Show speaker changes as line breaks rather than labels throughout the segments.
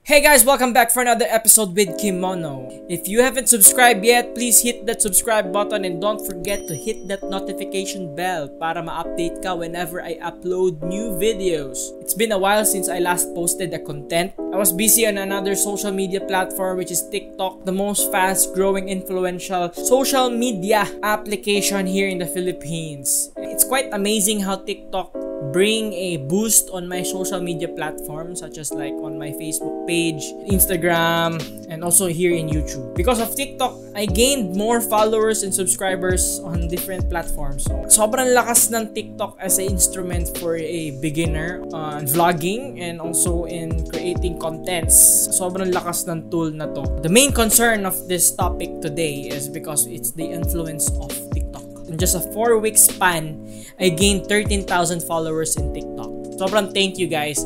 Hey guys, welcome back for another episode with Kimono. If you haven't subscribed yet, please hit that subscribe button and don't forget to hit that notification bell para ma-update ka whenever I upload new videos. It's been a while since I last posted the content. I was busy on another social media platform which is TikTok, the most fast-growing influential social media application here in the Philippines. It's quite amazing how TikTok bring a boost on my social media platforms such as like on my Facebook page, Instagram, and also here in YouTube. Because of TikTok, I gained more followers and subscribers on different platforms. So, sobrang lakas ng TikTok as an instrument for a beginner on vlogging and also in creating contents. Sobrang lakas ng tool na to. The main concern of this topic today is because it's the influence of TikTok. In just a 4-week span, I gained 13,000 followers in TikTok. Sobrang thank you guys.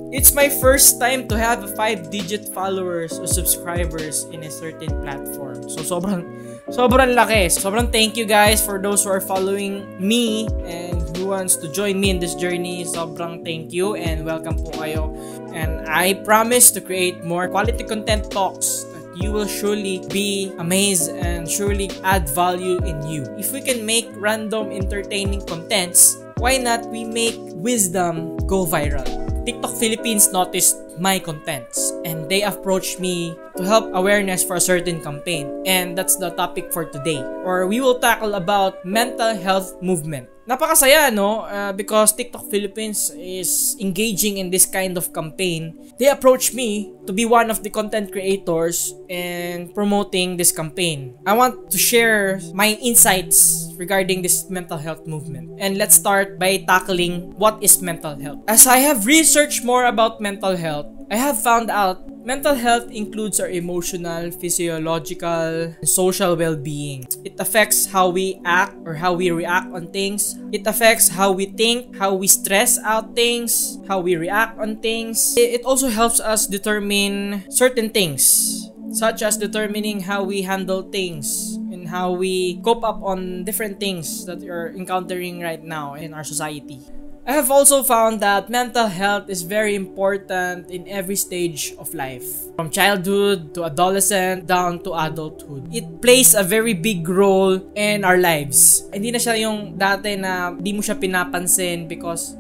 It's my first time to have 5-digit followers or subscribers in a certain platform. So sobrang laki. Sobrang thank you guys for those who are following me and who wants to join me in this journey. Sobrang thank you and welcome po kayo. And I promise to create more quality content talks. You will surely be amazed and surely add value in you. If we can make random entertaining contents, why not we make wisdom go viral? TikTok Philippines noticed my contents and they approached me to help awareness for a certain campaign, and that's the topic for today, or we will tackle about mental health movement. Napakasaya, no? Because TikTok Philippines is engaging in this kind of campaign. They approached me to be one of the content creators and promoting this campaign. I want to share my insights regarding this mental health movement. And let's start by tackling what is mental health. As I have researched more about mental health, I have found out mental health includes our emotional, physiological, and social well-being. It affects how we act or how we react on things. It affects how we think, how we stress out things, how we react on things. It also helps us determine certain things, such as determining how we handle things and how we cope up on different things that you're encountering right now in our society. I have also found that mental health is very important in every stage of life. From childhood to adolescent down to adulthood. It plays a very big role in our lives. Hindi na siya yung dati na di mo siya pinapansin because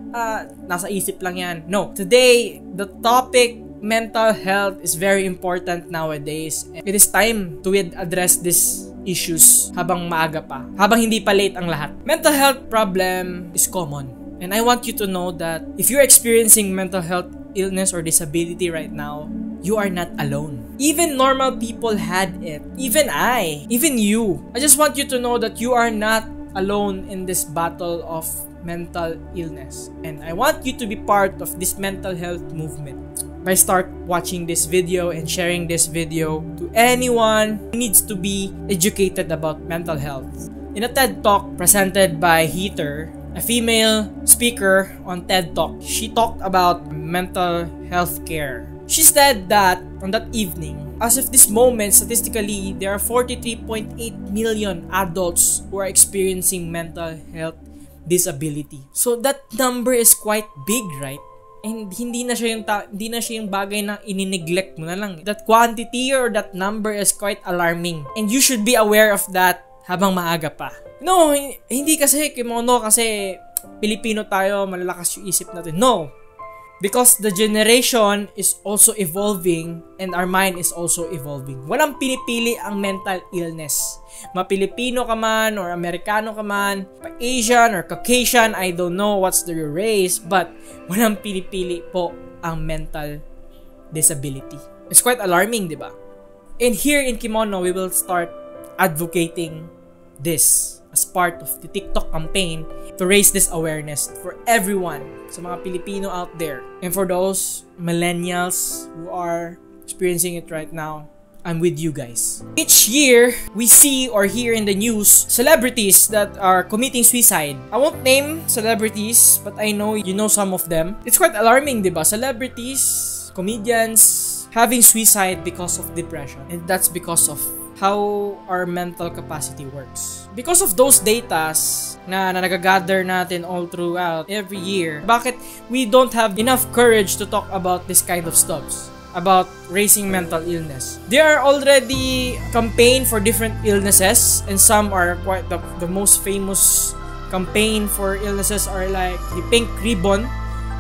nasa isip lang yan. No. Today, the topic mental health is very important nowadays. It is time to address these issues habang maaga pa. Habang hindi pa late ang lahat. Mental health problem is common. And I want you to know that if you're experiencing mental health illness or disability right now, you are not alone. Even normal people had it. Even I. Even you. I just want you to know that you are not alone in this battle of mental illness. And I want you to be part of this mental health movement by start watching this video and sharing this video to anyone who needs to be educated about mental health. In a TED Talk presented by Heather, a female speaker on TED Talk, she talked about mental health care. She said that on that evening, as of this moment, statistically, there are 43.8 million adults who are experiencing mental health disability. So that number is quite big, right? And hindi na siya yung bagay na inineglect mo na lang. That quantity or that number is quite alarming. And you should be aware of that habang maaga pa. No, hindi kasi Kimono kasi Pilipino tayo, malalakas yung isip natin. No. Because the generation is also evolving and our mind is also evolving. Walang pinipili ang mental illness. Ma-Pilipino ka man or Amerikano ka man, pa-Asian or Caucasian, I don't know what's their race, but walang pinipili po ang mental disability. It's quite alarming, di ba? And here in Kimono, we will start advocating this as part of the TikTok campaign to raise this awareness for everyone, sa mga Pilipino out there. And for those millennials who are experiencing it right now, I'm with you guys. Each year, we see or hear in the news celebrities that are committing suicide. I won't name celebrities, but I know you know some of them. It's quite alarming, diba? Celebrities, comedians, having suicide because of depression. And that's because of how our mental capacity works. Because of those datas na nagagather natin all throughout every year, bakit we don't have enough courage to talk about this kind of stuff? about raising mental illness. There are already campaign for different illnesses, and some are quite the most famous campaign for illnesses are like the pink ribbon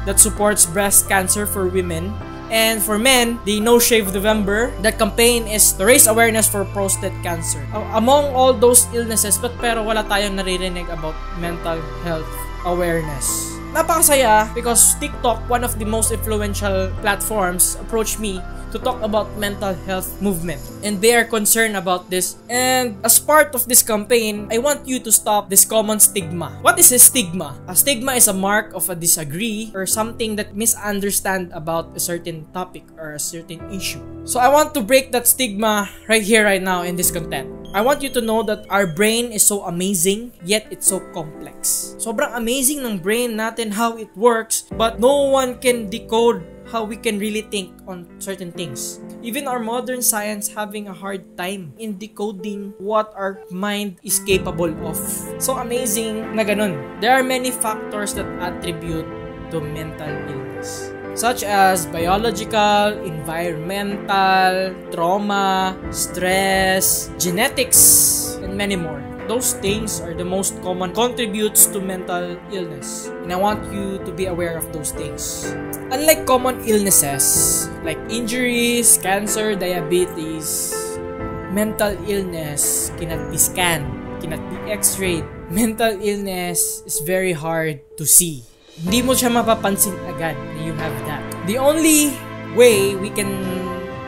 that supports breast cancer for women. And for men, the No Shave November, that campaign is to raise awareness for prostate cancer. Among all those illnesses, pero wala tayong naririnig about mental health awareness. Napakasaya because TikTok, one of the most influential platforms, approached me to talk about mental health movement. And they are concerned about this. And as part of this campaign, I want you to stop this common stigma. What is a stigma? A stigma is a mark of a disagree or something that misunderstand about a certain topic or a certain issue. So I want to break that stigma right here, right now in this content. I want you to know that our brain is so amazing, yet it's so complex. Sobrang amazing ng brain natin, how it works, but no one can decode how we can really think on certain things. Even our modern science having a hard time in decoding what our mind is capable of. So amazing na ganun. There are many factors that attribute to mental illness, such as biological, environmental, trauma, stress, genetics, and many more. Those things are the most common contributes to mental illness, and I want you to be aware of those things. Unlike common illnesses like injuries, cancer, diabetes, mental illness cannot be scanned, cannot be x-rayed. Mental illness is very hard to see. Hindi mo siya mapapansin agad na you have that. The only way we can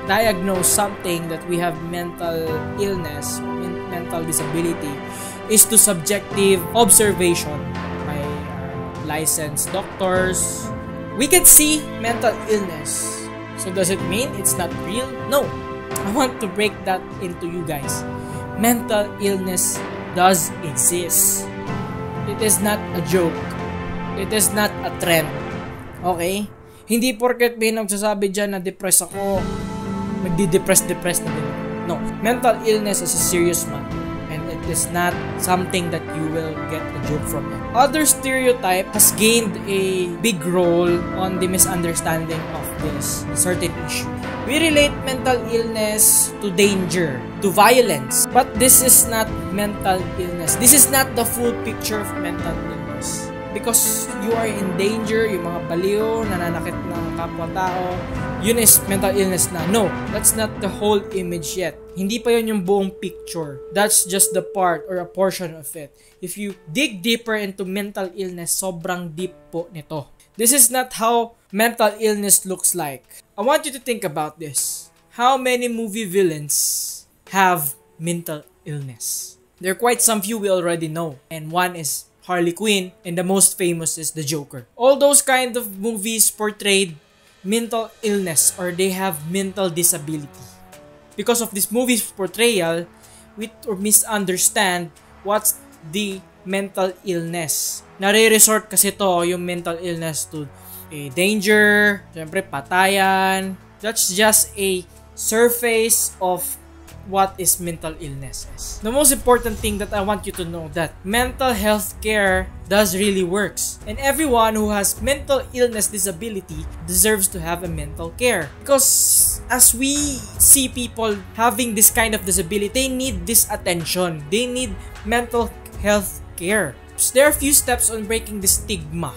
diagnose something that we have mental illness, mental disability, is to subjective observation by licensed doctors. We can see mental illness. So does it mean it's not real? No. I want to break that into you guys. Mental illness does exist. It is not a joke. It is not a trend. Okay? Hindi porket may nagsasabi dyan na depressed ako, magdi-depress na din. No. Mental illness is a serious matter, and it is not something that you will get a joke from it. Other stereotype has gained a big role on the misunderstanding of this certain issue. We relate mental illness to danger, to violence, but this is not mental illness. This is not the full picture of mental illness. Because you are in danger, yung mga baliw, nananakit ng kapwa-tao, yun is mental illness na. No, that's not the whole image yet. Hindi pa yun yung buong picture. That's just the part or a portion of it. If you dig deeper into mental illness, sobrang deep po nito. This is not how mental illness looks like. I want you to think about this. How many movie villains have mental illness? There are quite some few we already know. And one is Harley Quinn, and the most famous is the Joker. All those kind of movies portrayed mental illness, or they have mental disability. Because of this movie's portrayal, we misunderstand what's the mental illness. Nare-resort kasi to yung mental illness to danger, syempre patayan. That's just a surface of what is mental illness is. The most important thing that I want you to know that mental health care does really works. And everyone who has mental illness disability deserves to have a mental care. Because as we see people having this kind of disability, they need this attention. They need mental health care. So there are a few steps on breaking the stigma,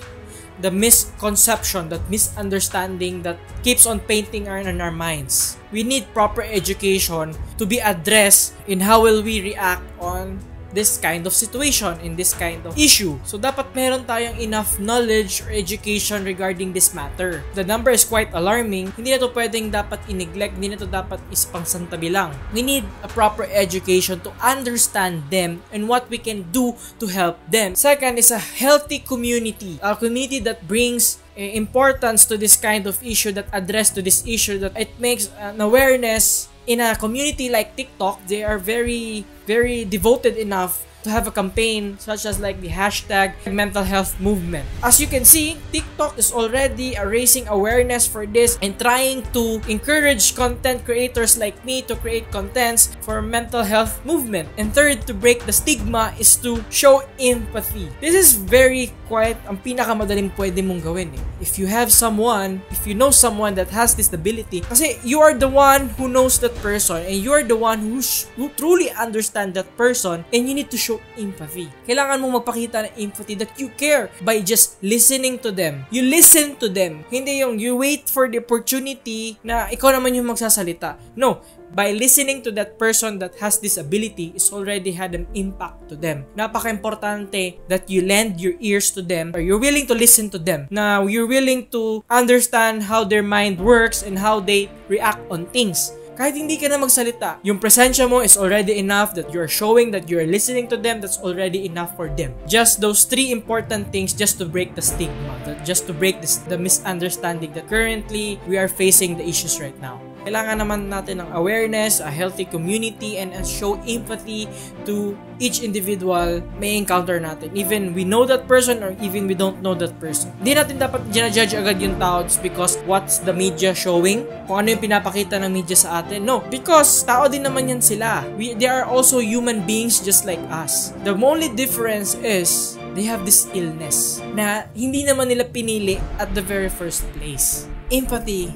the misconception, that misunderstanding that keeps on painting in our minds. We need proper education to be addressed in how will we react on this kind of situation, in this kind of issue. So dapat meron tayong enough knowledge or education regarding this matter. The number is quite alarming. Hindi na to pwedeng dapat i-neglect, hindi na to dapat ispangsantabi lang. We need a proper education to understand them and what we can do to help them. Second is a healthy community. A community that brings importance to this kind of issue, that address to this issue, that it makes an awareness. In a community like TikTok, they are very, very devoted enough to have a campaign such as like the hashtag mental health movement. As you can see, TikTok is already raising awareness for this and trying to encourage content creators like me to create contents for mental health movement. And third, to break the stigma is to show empathy. This is very quiet, ang pinakamadaling pwede mong gawin eh. If you have someone, if you know someone that has this ability, kasi you are the one who knows that person and you are the one who truly understand that person, and you need to show empathy. Kailangan mong magpakita ng empathy that you care by just listening to them. You listen to them. Hindi yung you wait for the opportunity na ikaw naman yung magsasalita. No. By listening to that person that has this ability is already had an impact to them. Napaka-importante that you lend your ears to them or you're willing to listen to them. Now, you're willing to understand how their mind works and how they react on things. Kahit hindi ka na magsalita, yung presensya mo is already enough that you're showing that you're listening to them. That's already enough for them. Just those 3 important things just to break the stigma, just to break the misunderstanding that currently we are facing the issues right now. Kailangan naman natin ng awareness, a healthy community, and show empathy to each individual may encounter natin. Even we know that person or even we don't know that person. Hindi natin dapat ginajudge agad yung tao just because what's the media showing? Kung ano yung pinapakita ng media sa atin. No, because tao din naman yan sila. They are also human beings just like us. The only difference is they have this illness na hindi naman nila pinili at the very first place. Empathy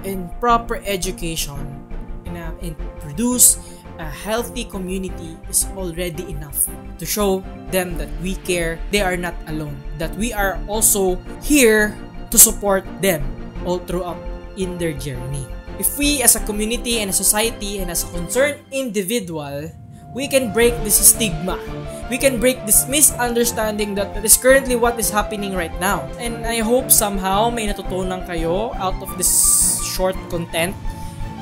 and proper education and produce a healthy community is already enough to show them that we care, they are not alone, that we are also here to support them all throughout in their journey. If we as a community and a society and as a concerned individual, we can break this stigma. We can break this misunderstanding that is currently what is happening right now. And I hope somehow may natutunan kayo out of this short content.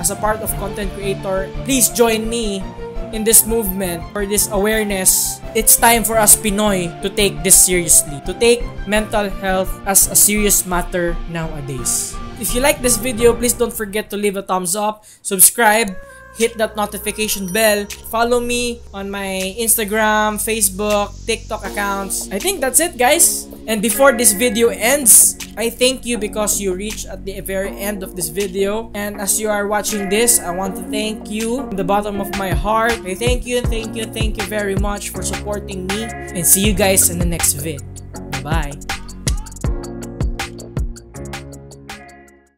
As a part of content creator, please join me in this movement or this awareness. It's time for us Pinoy to take this seriously, to take mental health as a serious matter nowadays. If you like this video, please don't forget to leave a thumbs up, subscribe, hit that notification bell, follow me on my Instagram, Facebook, TikTok accounts. I think that's it, guys. And before this video ends, I thank you because you reached at the very end of this video. And as you are watching this, I want to thank you from the bottom of my heart. I thank you very much for supporting me. And see you guys in the next vid. Bye-bye.